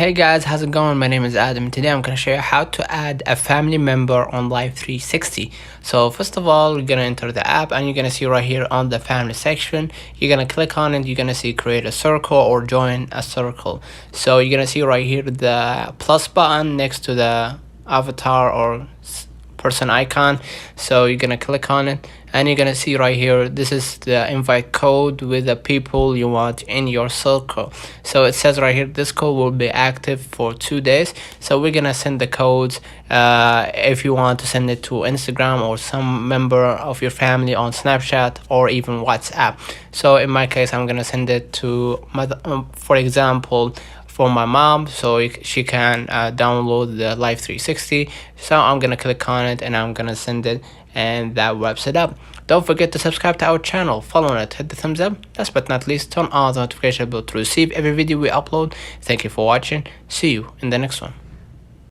Hey guys, how's it going? My name is Adam. Today I'm gonna show you how to add a family member on Life360. So first of all, you're gonna enter the app and you're gonna see right here on the family section. You're gonna click on it. You're gonna see create a circle or join a circle. So you're gonna see right here the plus button next to the avatar or person icon. So you're gonna click on it and you're gonna see right here, this is the invite code with the people you want in your circle. So it says right here, this code will be active for 2 days. So we're gonna send the codes if you want to send it to Instagram or some member of your family on Snapchat or even WhatsApp. So in my case, I'm gonna send it to for example, for my mom, so she can download the Life360. So I'm gonna click on it and I'm gonna send it, and that wraps it up. Don't forget to subscribe to our channel, follow it, hit the thumbs up. Last but not least, turn on the notification bell to receive every video we upload. Thank you for watching. See you in the next one.